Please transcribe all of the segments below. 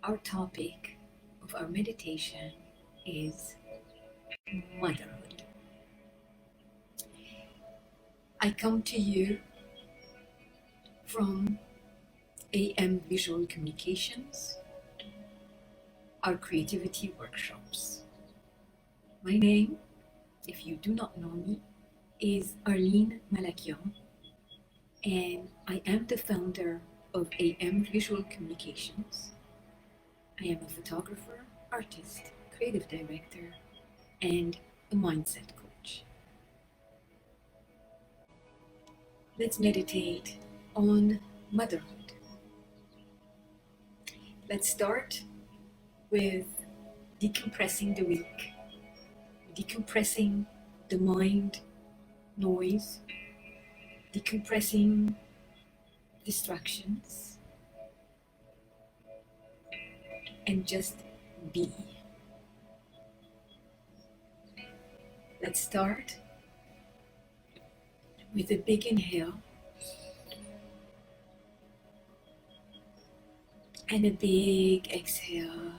Our topic of our meditation is motherhood. I come to you from Visual Communications, our creativity workshops. My name, if you do not know me, is Arlene Malakian, and I am the founder of Visual Communications. I am a photographer, artist, creative director, and a mindset coach. Let's meditate on motherhood. Let's start with decompressing the week, decompressing the mind noise, decompressing distractions, and just be. Let's start with a big inhale and a big exhale.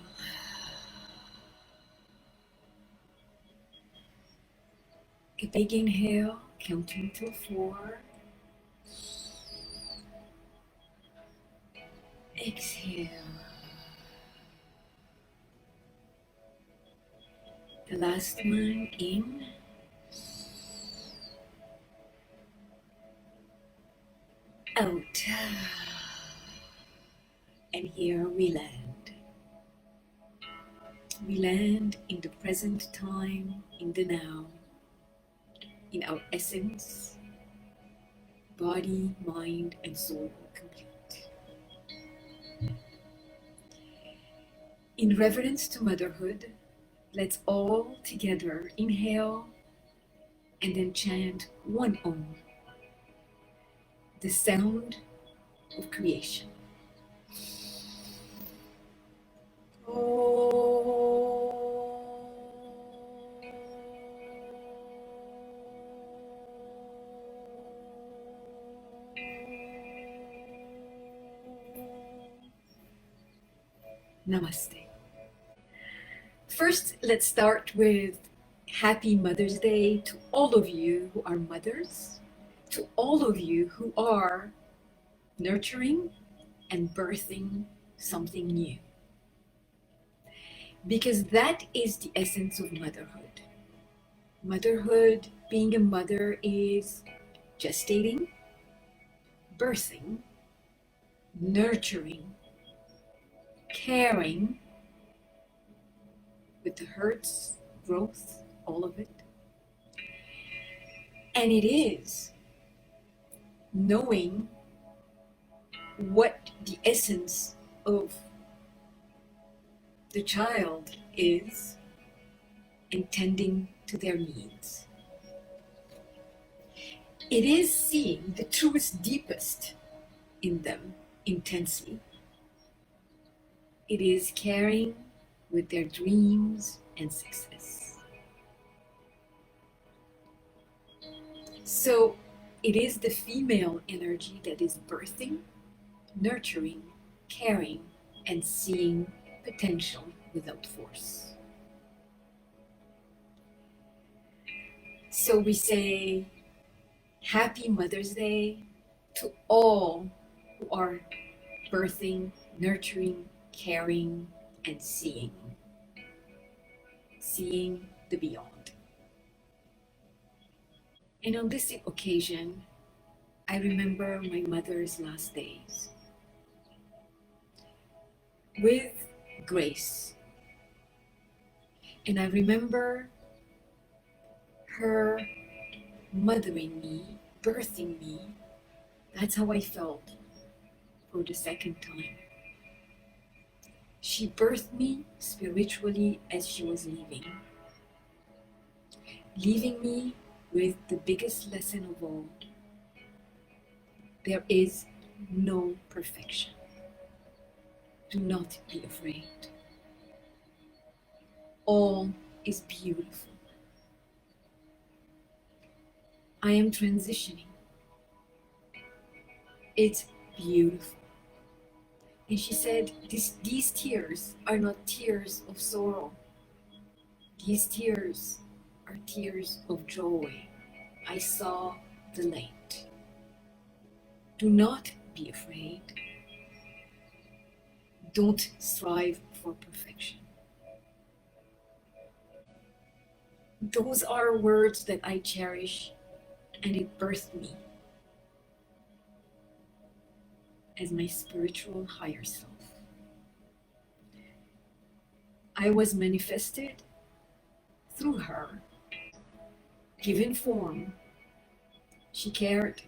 A big inhale, counting till 4. Exhale. The last one, in. Out. And here we land. We land in the present time, in the now, in our essence, body, mind, and soul complete. In reverence to motherhood, let's all together inhale and then chant one Om, the sound of creation. Namaste. First, let's start with Happy Mother's Day to all of you who are mothers, to all of you who are nurturing and birthing something new. Because that is the essence of motherhood. Motherhood, being a mother, is gestating, birthing, nurturing, caring, with the hurts, growth, all of it. And it is knowing what the essence of the child is and tending to their needs. It is seeing the truest, deepest in them intensely. It is caring with their dreams and success. So it is the female energy that is birthing, nurturing, caring, and seeing potential without force. So we say, Happy Mother's Day to all who are birthing, nurturing, caring, and seeing the beyond. And on this occasion, I remember my mother's last days with grace. And I remember her mothering me, birthing me. That's how I felt for the second time. She birthed me spiritually as she was leaving me with the biggest lesson of all. There is no perfection. Do not be afraid. All is beautiful. I am transitioning. It's beautiful. And she said, these tears are not tears of sorrow. These tears are tears of joy. I saw the light. Do not be afraid. Don't strive for perfection. Those are words that I cherish, and it birthed me as my spiritual higher self. I was manifested through her, given form. She cared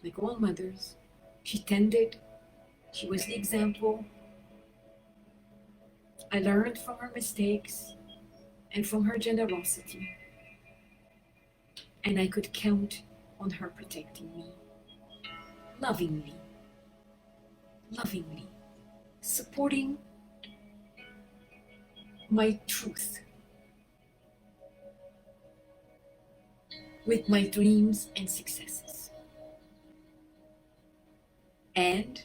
like all mothers. She tended. She was the example. I learned from her mistakes and from her generosity. And I could count on her protecting me, lovingly, supporting my truth with my dreams and successes. And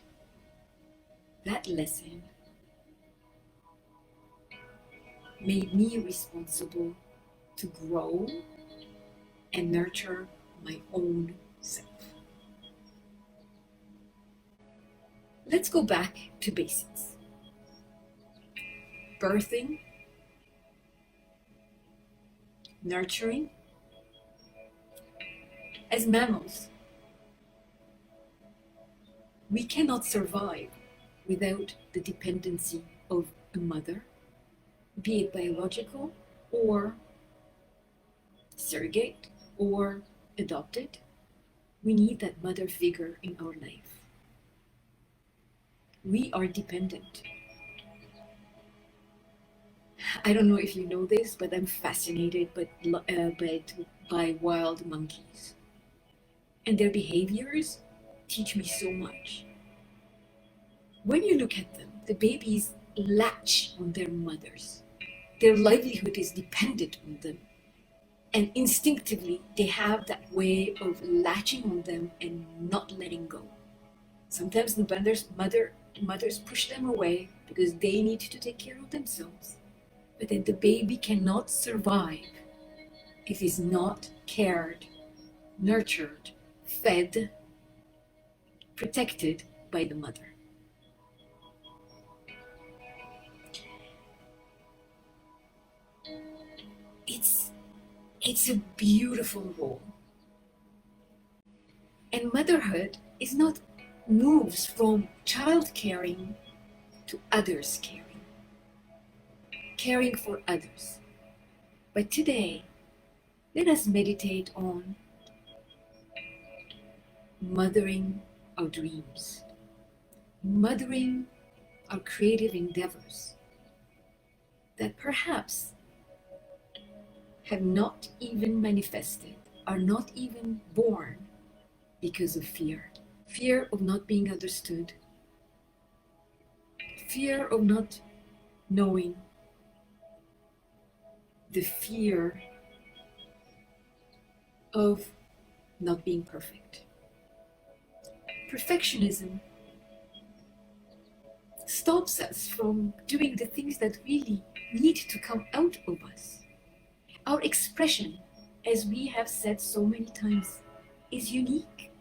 that lesson made me responsible to grow and nurture my own self. Let's go back to basics. Birthing, nurturing. As mammals, we cannot survive without the dependency of a mother, be it biological or surrogate or adopted. We need that mother figure in our life. We are dependent. I don't know if you know this, but I'm fascinated by wild monkeys. And their behaviors teach me so much. When you look at them, the babies latch on their mothers. Their livelihood is dependent on them. And instinctively, they have that way of latching on them and not letting go. Sometimes the mothers push them away because they need to take care of themselves. But then the baby cannot survive if he's not cared, nurtured, fed, protected by the mother. It's a beautiful role. And motherhood is not moves from child caring to others caring for others. But today, let us meditate on mothering our dreams, mothering our creative endeavors that perhaps have not even manifested, are not even born because of fear. Fear of not being understood, fear of not knowing, the fear of not being perfect. Perfectionism stops us from doing the things that really need to come out of us. Our expression, as we have said so many times, is unique.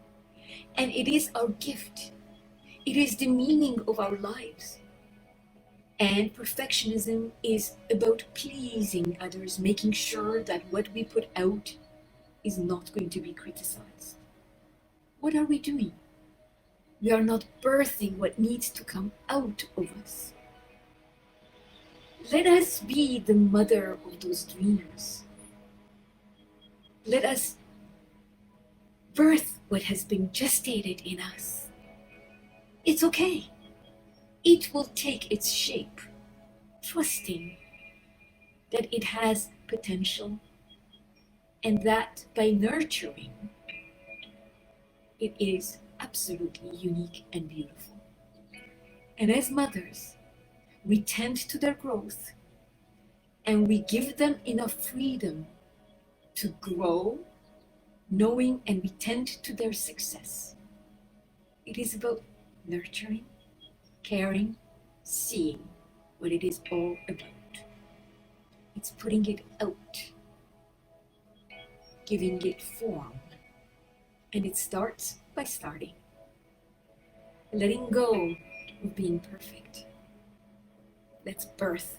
And it is our gift. It is the meaning of our lives. And perfectionism is about pleasing others, making sure that what we put out is not going to be criticized. What are we doing? We are not birthing what needs to come out of us. Let us be the mother of those dreams. Let us birth what has been gestated in us. It's okay. It will take its shape, trusting that it has potential and that by nurturing, it is absolutely unique and beautiful. And as mothers, we tend to their growth and we give them enough freedom to grow, knowing, and we tend to their success. It is about nurturing, caring, seeing what it is all about. It's putting it out, giving it form. And it starts by starting. Letting go of being perfect. Let's birth.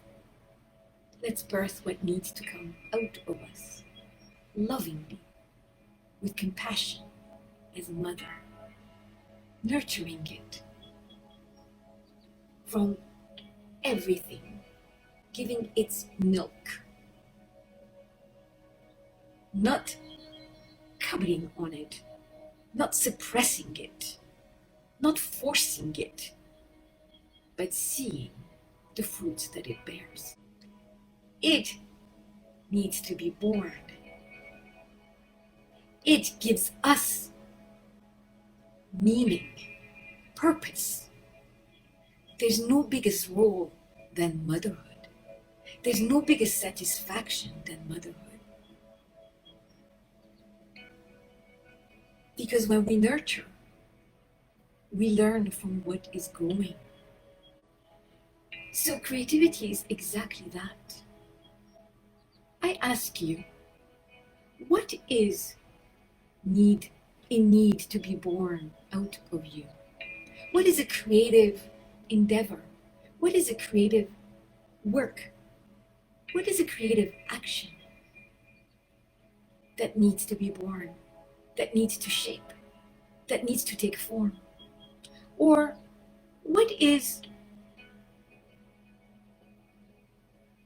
Let's birth what needs to come out of us, lovingly, with compassion as a mother, nurturing it from everything, giving its milk, not coveting on it, not suppressing it, not forcing it, but seeing the fruits that it bears. It needs to be born. It gives us meaning, purpose. There's no biggest role than motherhood. There's no biggest satisfaction than motherhood. Because when we nurture, we learn from what is growing. So creativity is exactly that. I ask you, what is in need to be born out of you? What is a creative endeavor? What is a creative work? What is a creative action that needs to be born, that needs to shape, that needs to take form? Or what is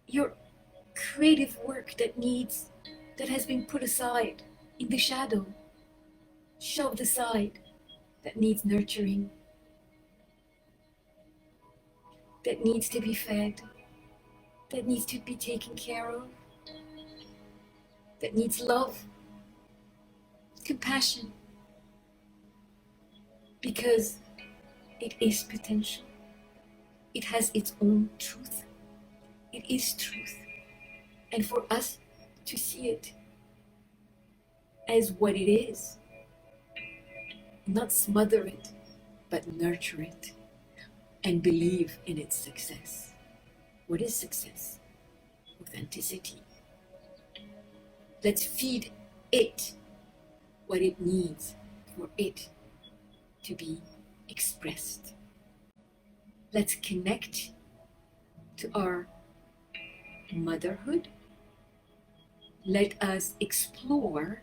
your creative work that has been put aside in the shadow, shoved aside, that needs nurturing, that needs to be fed, that needs to be taken care of, that needs love, compassion, because it is potential. It has its own truth. It is truth. And for us to see it as what it is, not smother it, but nurture it and believe in its success. What is success? Authenticity. Let's feed it what it needs for it to be expressed. Let's connect to our motherhood. Let us explore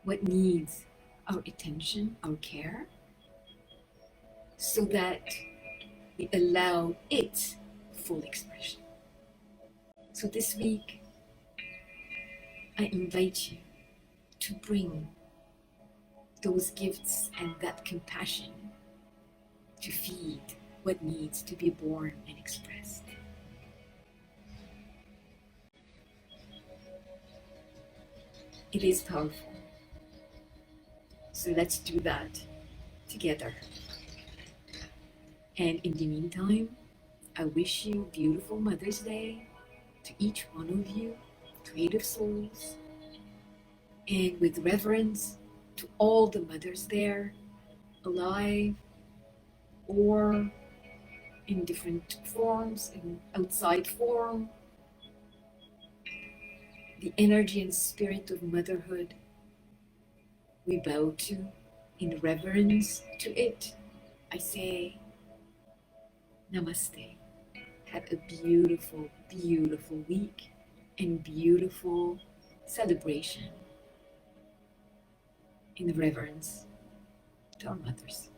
what needs our attention, our care, so that we allow its full expression. So this week, I invite you to bring those gifts and that compassion to feed what needs to be born and expressed. It is powerful. So let's do that together. And in the meantime, I wish you beautiful Mother's Day to each one of you, creative souls, and with reverence to all the mothers there, alive or in different forms, in outside form. The energy and spirit of motherhood, we bow to in reverence to it. I say, Namaste. Have a beautiful, beautiful week and beautiful celebration in reverence to our mothers.